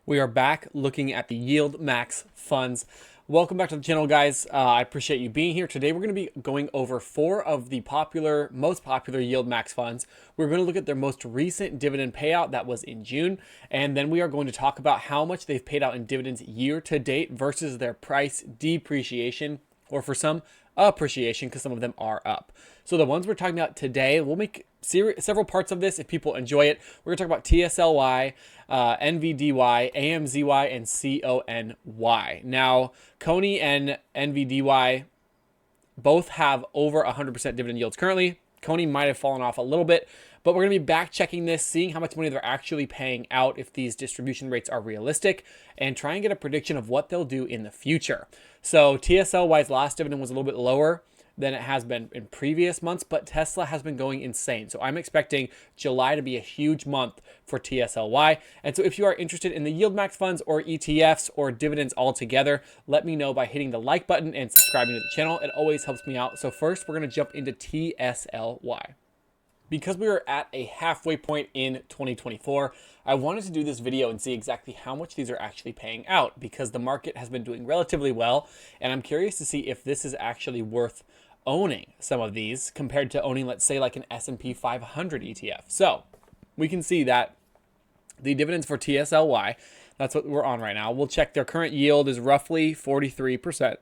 We are back looking at the YieldMax funds. Welcome back to the channel, guys. I appreciate you being here. Today, we're going to be going over 4 of the most popular YieldMax funds. We're going to look at their most recent dividend payout that was in June. And then we are going to talk about how much they've paid out in dividends year to date versus their price depreciation, or for some, appreciation, because some of them are up. So the ones we're talking about today, we'll make several parts of this if people enjoy it. We're going to talk about TSLY, NVDY, AMZY, and CONY. Now, CONY and NVDY both have over 100% dividend yields currently. CONY might have fallen off a little bit, but we're going to be back checking this, seeing how much money they're actually paying out, if these distribution rates are realistic, and try and get a prediction of what they'll do in the future. So TSLY's last dividend was a little bit lower than it has been in previous months, but Tesla has been going insane. So I'm expecting July to be a huge month for TSLY. And so if you are interested in the YieldMax funds or ETFs or dividends altogether, let me know by hitting the like button and subscribing to the channel. It always helps me out. So first, we're going to jump into TSLY. Because we are at a halfway point in 2024, I wanted to do this video and see exactly how much these are actually paying out, because the market has been doing relatively well, and I'm curious to see if this is actually worth owning some of these compared to owning, let's say, like an S&P 500 ETF. So we can see that the dividends for TSLY, that's what we're on right now. We'll check their current yield is roughly 43%.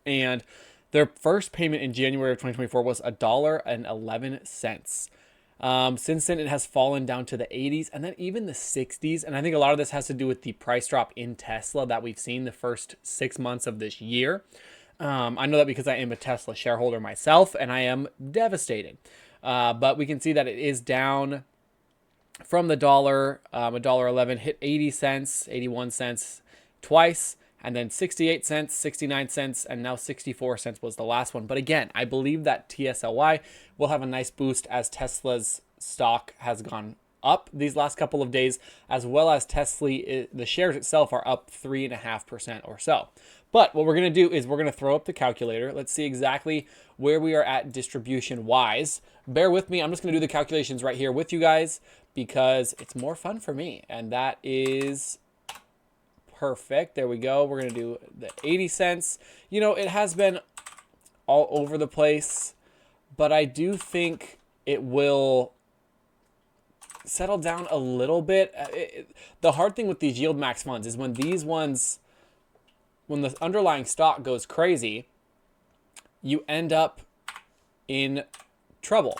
And their first payment in January of 2024 was $1.11. Since then, it has fallen down to the 80s and then even the 60s. And I think a lot of this has to do with the price drop in Tesla that we've seen the first 6 months of this year. I know that because I am a Tesla shareholder myself, and I am devastated. But we can see that it is down from the dollar, $1.11, hit 80 cents, 81 cents twice, and then 68 cents, 69 cents, and now 64 cents was the last one. But again, I believe that TSLY will have a nice boost as Tesla's stock has gone up these last couple of days, as well as Tesla, the shares itself are up 3.5% or so. But what we're going to do is we're going to throw up the calculator. Let's see exactly where we are at distribution wise. Bear with me. I'm just going to do the calculations right here with you guys because it's more fun for me. And that is perfect. There we go. We're going to do the 80 cents. You know, it has been all over the place, but I do think it will settle down a little bit. The hard thing with these YieldMax funds is when these ones, when the underlying stock goes crazy, you end up in trouble.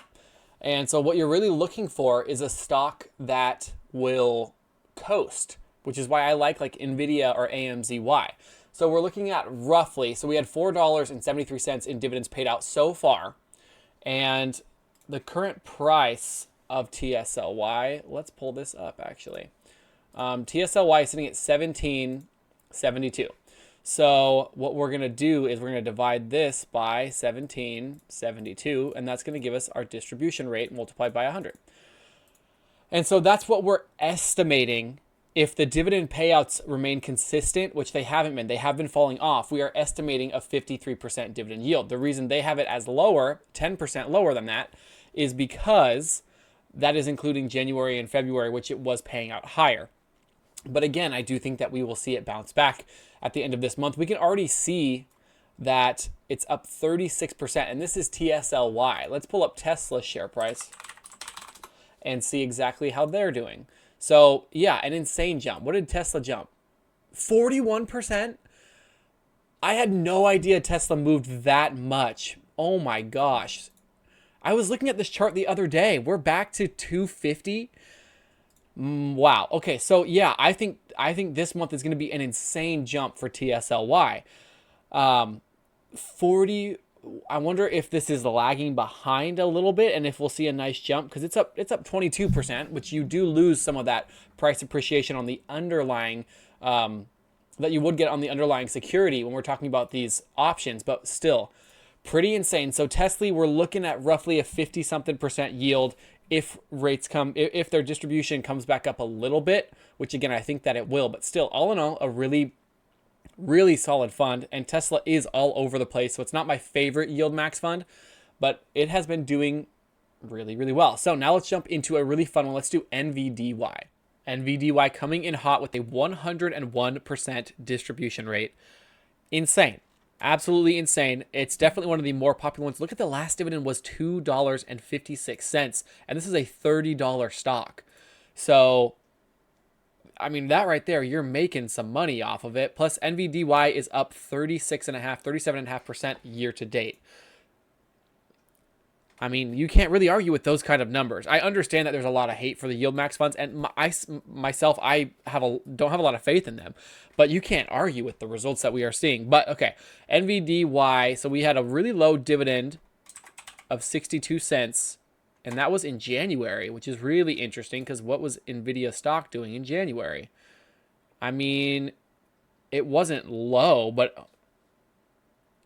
And so what you're really looking for is a stock that will coast, which is why I like NVDY or AMZY. So we're looking at roughly, so we had $4.73 in dividends paid out so far. And the current price of TSLY, let's pull this up actually. TSLY is sitting at $17.72. So what we're going to do is we're going to divide this by 17.72, and that's going to give us our distribution rate multiplied by 100. And so that's what we're estimating. If the dividend payouts remain consistent, which they haven't been, they have been falling off, we are estimating a 53% dividend yield. The reason they have it as lower, 10% lower than that, is because that is including January and February, which it was paying out higher. But again, I do think that we will see it bounce back at the end of this month. We can already see that it's up 36%, and this is TSLY. Let's pull up Tesla's share price and see exactly how they're doing. So yeah, an insane jump. What did Tesla jump? 41%? I had no idea Tesla moved that much. Oh my gosh. I was looking at this chart the other day. We're back to 250. Wow. Okay, so yeah, I think this month is going to be an insane jump for TSLY. 40. I wonder if this is lagging behind a little bit, and if we'll see a nice jump, because it's up 22%, which you do lose some of that price appreciation on the underlying that you would get on the underlying security when we're talking about these options, but still pretty insane. So TSLY, we're looking at roughly a 50-something% yield if their distribution comes back up a little bit, which again, I think that it will, but still, all in all, a really, really solid fund. And Tesla is all over the place. So it's not my favorite YieldMax fund, but it has been doing really, really well. So now let's jump into a really fun one. Let's do NVDY. NVDY coming in hot with a 101% distribution rate. Insane. Absolutely insane. It's definitely one of the more popular ones. Look at the last dividend was $2.56, and this is a $30 stock. So, I mean, that right there, you're making some money off of it. Plus, NVDY is up 37.5% year to date. I mean, you can't really argue with those kind of numbers. I understand that there's a lot of hate for the YieldMax funds, and I don't have a lot of faith in them. But you can't argue with the results that we are seeing. But okay, NVDY. So we had a really low dividend of 62 cents, and that was in January, which is really interesting because what was NVIDIA stock doing in January? I mean, it wasn't low, but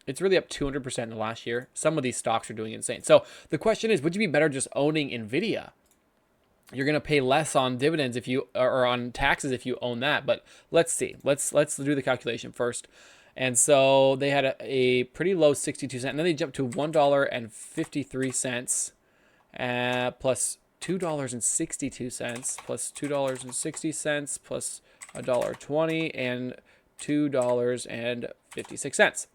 it's really up 200% in the last year. Some of these stocks are doing insane. So the question is, would you be better just owning NVIDIA? You're going to pay less on dividends if you, or on taxes if you own that. But let's see. Let's do the calculation first. And so they had a pretty low 62 cents. And then they jumped to $1.53 plus $2.62 plus $2.60 plus $1.20 and $2.56.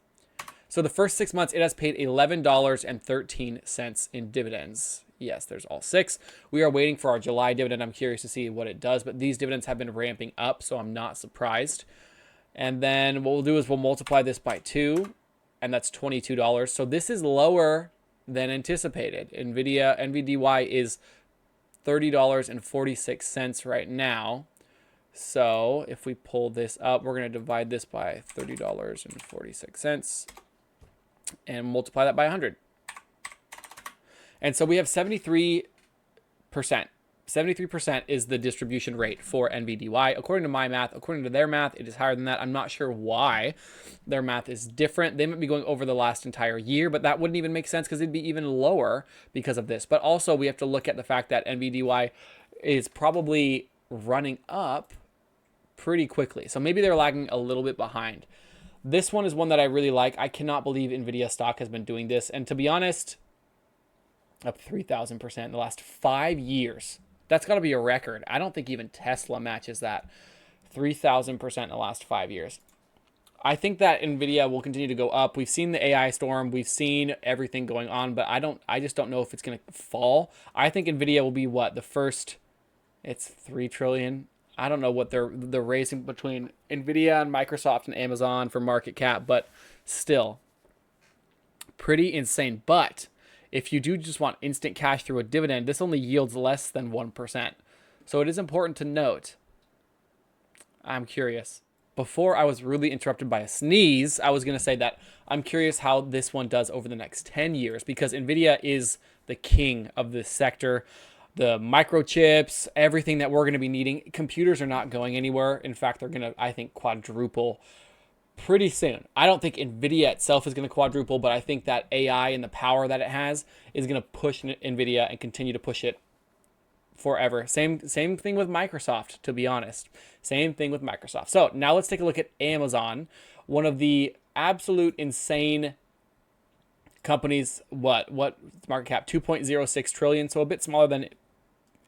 So the first 6 months, it has paid $11.13 in dividends. Yes, there's all 6. We are waiting for our July dividend. I'm curious to see what it does, but these dividends have been ramping up, so I'm not surprised. And then what we'll do is we'll multiply this by 2, and that's $22. So this is lower than anticipated. NVDY is $30.46 right now. So if we pull this up, we're going to divide this by $30.46 and multiply that by 100. And so we have 73%. 73% is the distribution rate for NVDY. According to my math, according to their math, it is higher than that. I'm not sure why their math is different. They might be going over the last entire year, but that wouldn't even make sense because it'd be even lower because of this. But also we have to look at the fact that NVDY is probably running up pretty quickly. So maybe they're lagging a little bit behind. This one is one that I really like. I cannot believe NVIDIA stock has been doing this. And to be honest, up 3,000% in the last 5 years. That's got to be a record. I don't think even Tesla matches that. 3,000% in the last 5 years. I think that NVIDIA will continue to go up. We've seen the AI storm. We've seen everything going on, but I just don't know if it's going to fall. I think NVIDIA will be what? The first, it's 3 trillion. I don't know what they're raising between NVIDIA and Microsoft and Amazon for market cap, but still pretty insane. But if you do just want instant cash through a dividend, this only yields less than 1%. So it is important to note. I'm curious. Before I was really interrupted by a sneeze, I was going to say that I'm curious how this one does over the next 10 years because NVIDIA is the king of this sector. The microchips, everything that we're going to be needing. Computers are not going anywhere. In fact, they're going to, I think, quadruple pretty soon. I don't think NVIDIA itself is going to quadruple, but I think that AI and the power that it has is going to push NVIDIA and continue to push it forever. Same thing with Microsoft, to be honest. Same thing with Microsoft. So now let's take a look at Amazon, one of the absolute insane companies. What market cap? 2.06 trillion, so a bit smaller than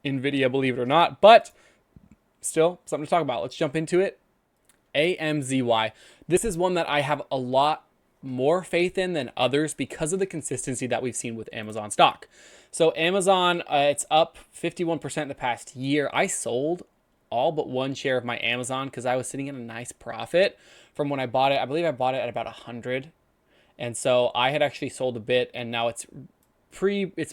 NVIDIA, believe it or not, but still something to talk about. Let's jump into it. AMZY. This is one that I have a lot more faith in than others because of the consistency that we've seen with Amazon stock. So Amazon, it's up 51% in the past year. I sold all but one share of my Amazon because I was sitting in a nice profit from when I bought it. I believe I bought it at about 100. And so I had actually sold a bit, and now it's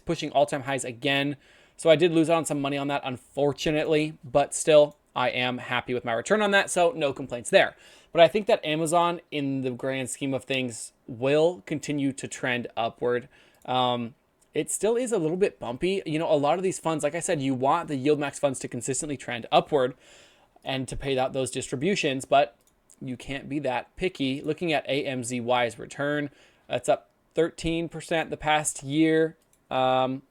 pushing all-time highs again. So I did lose out on some money on that, unfortunately, but still I am happy with my return on that, so no complaints there. But I think that Amazon, in the grand scheme of things, will continue to trend upward. It still is a little bit bumpy. You know, a lot of these funds, like I said, you want the YieldMax funds to consistently trend upward and to pay out those distributions, but you can't be that picky. Looking at AMZY's return, it's up 13% the past year, and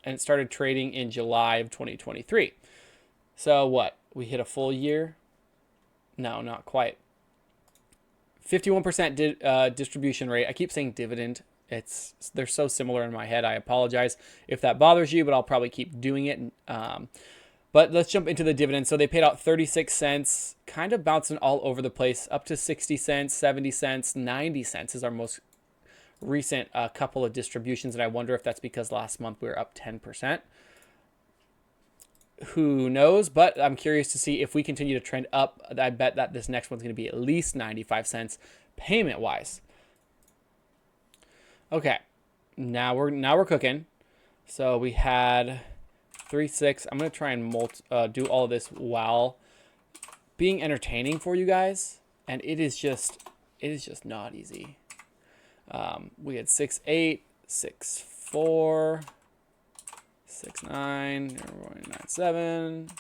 it started trading in July of 2023. So what? We hit a full year? No, not quite. 51% distribution rate. I keep saying dividend. They're so similar in my head. I apologize if that bothers you, but I'll probably keep doing it. But let's jump into the dividend. So they paid out 36 cents, kind of bouncing all over the place, up to 60 cents, 70 cents, 90 cents is our most recent couple of distributions. And I wonder if that's because last month we were up 10%. Who knows? But I'm curious to see if we continue to trend up. I bet that this next one's going to be at least 95 cents payment wise. Okay, now we're cooking. So we had 3.6. I'm gonna try and do all of this while being entertaining for you guys, and it is just not easy. We had 6.8, 6.4, 6.9, 9.7,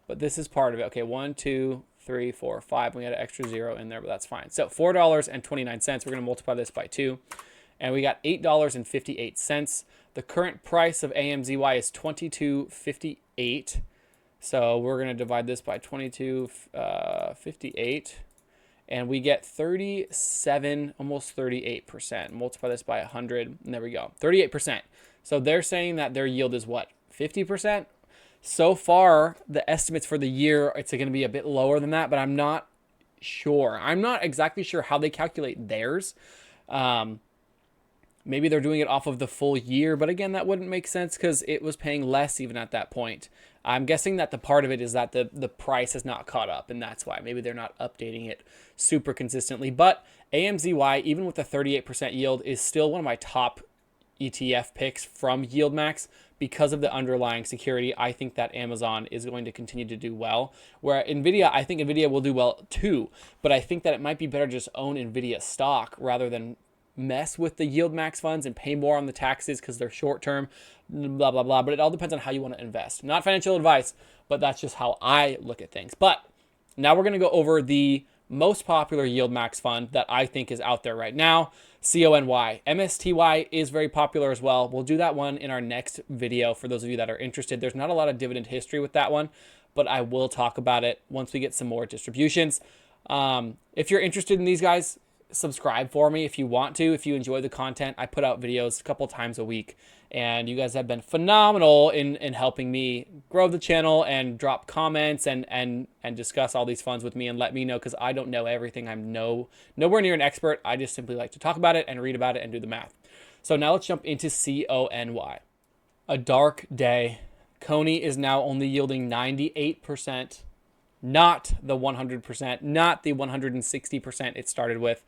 but this is part of it. Okay, 1, 2, 3, 4, 5. We had an extra 0 in there, but that's fine. So $4.29. We're gonna multiply this by 2. And we got $8.58. The current price of AMZY is $22.58. So we're going to divide this by 22.58. And we get 37, almost 38%. Multiply this by 100. And there we go. 38%. So they're saying that their yield is what? 50%? So far, the estimates for the year, it's going to be a bit lower than that, but I'm not sure. I'm not exactly sure how they calculate theirs. Maybe they're doing it off of the full year, but again, that wouldn't make sense because it was paying less even at that point. I'm guessing that the part of it is that the price has not caught up, and that's why. Maybe they're not updating it super consistently. But AMZY, even with a 38% yield, is still one of my top ETF picks from YieldMax because of the underlying security. I think that Amazon is going to continue to do well. Where NVIDIA, I think NVIDIA will do well too, but I think that it might be better to just own NVIDIA stock rather than mess with the YieldMax funds and pay more on the taxes because they're short term, blah, blah, blah. But it all depends on how you want to invest. Not financial advice, but that's just how I look at things. But now we're going to go over the most popular YieldMax fund that I think is out there right now, CONY. msty is very popular as well. We'll do that one in our next video for those of you that are interested. There's not a lot of dividend history with that one, but I will talk about it once we get some more distributions. If you're interested in these guys, subscribe for me if you want to. If you enjoy the content, I put out videos a couple times a week, and you guys have been phenomenal in helping me grow the channel and drop comments and discuss all these funds with me and let me know, because I don't know everything. I'm nowhere near an expert. I just simply like to talk about it and read about it and do the math. So now let's jump into CONY. A dark day. CONY is now only yielding 98%. Not the 100%, not the 160% it started with.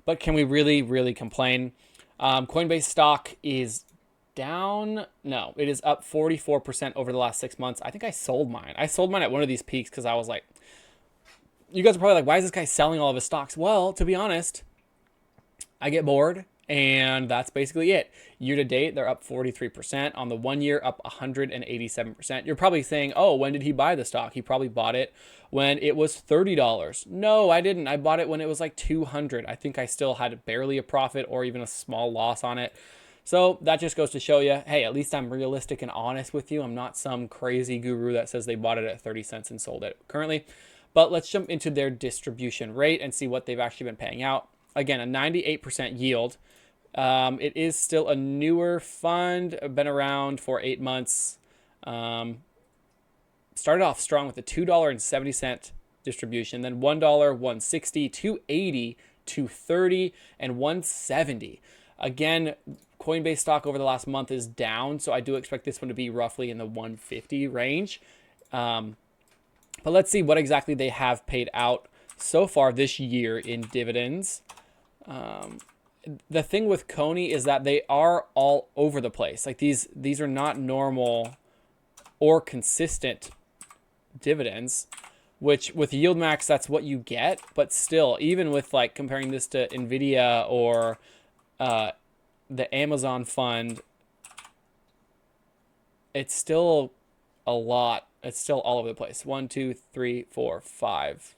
But can we really, really complain? Coinbase stock is down. No, it is up 44% over the last 6 months. I think I sold mine. I sold mine at one of these peaks because I was like, you guys are probably like, why is this guy selling all of his stocks? Well, to be honest, I get bored. And that's basically it. Year to date, they're up 43%. On the 1 year, up 187%. You're probably saying, oh, when did he buy the stock? He probably bought it when it was $30. No, I didn't. I bought it when it was like $200. I think I still had barely a profit or even a small loss on it. So that just goes to show you, hey, at least I'm realistic and honest with you. I'm not some crazy guru that says they bought it at 30 cents and sold it currently. But let's jump into their distribution rate and see what they've actually been paying out. Again, a 98% yield. It is still a newer fund, been around for 8 months. Started off strong with a $2.70 distribution, then $1, $1.60, $2.80, $2.30, and $1.70. Again, Coinbase stock over the last month is down, so I do expect this one to be roughly in the $1.50 range. But let's see what exactly they have paid out so far this year in dividends. The thing with CONY is that they are all over the place. Like these are not normal or consistent dividends, which with YieldMax, that's what you get. But still, even with like comparing this to NVIDIA or the Amazon fund, it's still a lot. It's still all over the place. 1, 2, 3, 4, 5,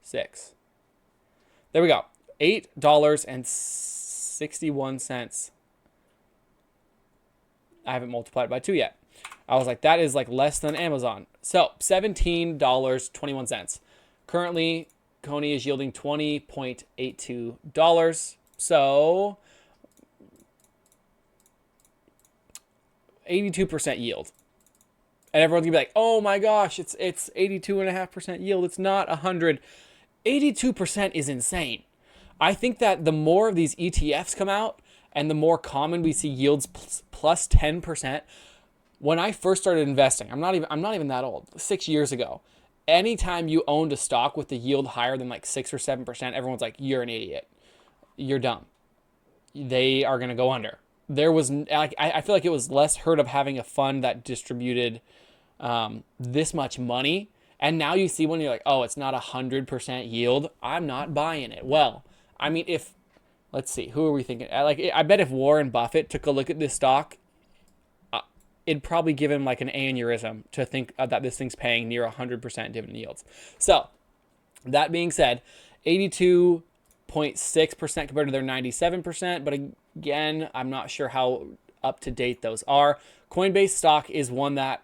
6. There we go. $8.61. I haven't multiplied by 2 yet. I was like, that is like less than Amazon. So $17.21. Currently, CONY is yielding $20.82. So 82% yield. And everyone's gonna be like, oh my gosh, it's 82.5% yield. It's not 100. 82% is insane. I think that the more of these ETFs come out and the more common we see yields plus 10%. When I first started investing, I'm not even that old, 6 years ago. Anytime you owned a stock with the yield higher than like 6 or 7%, everyone's like, you're an idiot. You're dumb. They are going to go under. There was like, I feel like it was less heard of having a fund that distributed this much money. And now you see when you're like, oh, it's not 100% yield. I'm not buying it. Well, I mean, if, let's see, who are we thinking? Like, I bet if Warren Buffett took a look at this stock, it'd probably give him like an aneurysm to think that this thing's paying near 100% dividend yields. So that being said, 82.6% compared to their 97%. But again, I'm not sure how up to date those are. Coinbase stock is one that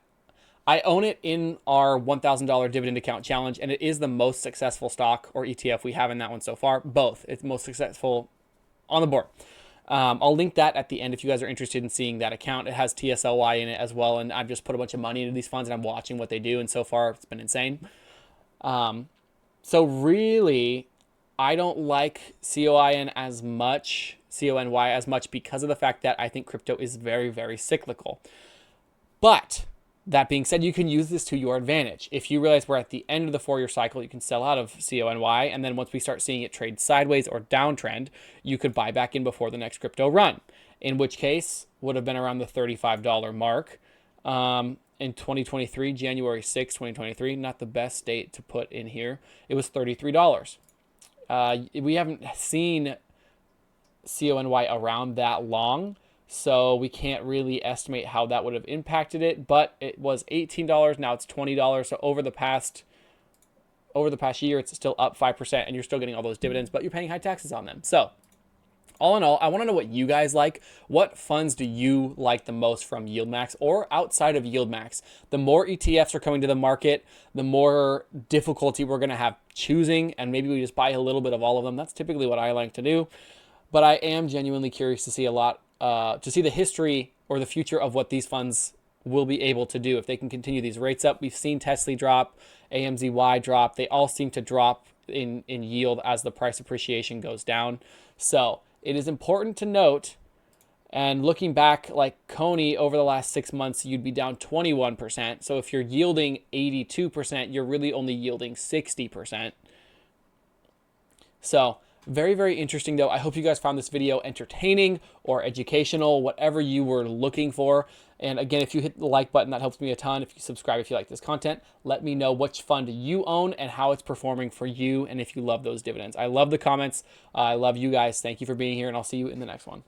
I own it in our $1,000 dividend account challenge, and it is the most successful stock or ETF we have in that one so far. Both. It's most successful on the board. I'll link that at the end if you guys are interested in seeing that account. It has TSLY in it as well, and I've just put a bunch of money into these funds, and I'm watching what they do, and so far it's been insane. So really, I don't like CONY as much because of the fact that I think crypto is very, very cyclical. But that being said, you can use this to your advantage. If you realize we're at the end of the 4-year cycle, you can sell out of CONY. And then once we start seeing it trade sideways or downtrend, you could buy back in before the next crypto run, in which case would have been around the $35 mark. In 2023, January 6, 2023, not the best date to put in here. It was $33. We haven't seen CONY around that long, so we can't really estimate how that would have impacted it, but it was $18. Now it's $20. So over the past year, it's still up 5%, and you're still getting all those dividends, but you're paying high taxes on them. So all in all, I want to know what you guys like. What funds do you like the most from YieldMax or outside of YieldMax? The more ETFs are coming to the market, the more difficulty we're going to have choosing, and maybe we just buy a little bit of all of them. That's typically what I like to do. But I am genuinely curious to see to see the history or the future of what these funds will be able to do if they can continue these rates up. We've seen TSLY drop, AMZY drop. They all seem to drop in yield as the price appreciation goes down. So it is important to note, and looking back, like CONY over the last 6 months, you'd be down 21%. So if you're yielding 82%, you're really only yielding 60%. So very, very interesting though. I hope you guys found this video entertaining or educational, whatever you were looking for. And again, if you hit the like button, that helps me a ton. If you subscribe, if you like this content, let me know which fund you own and how it's performing for you, and if you love those dividends. I love the comments. I love you guys. Thank you for being here, and I'll see you in the next one.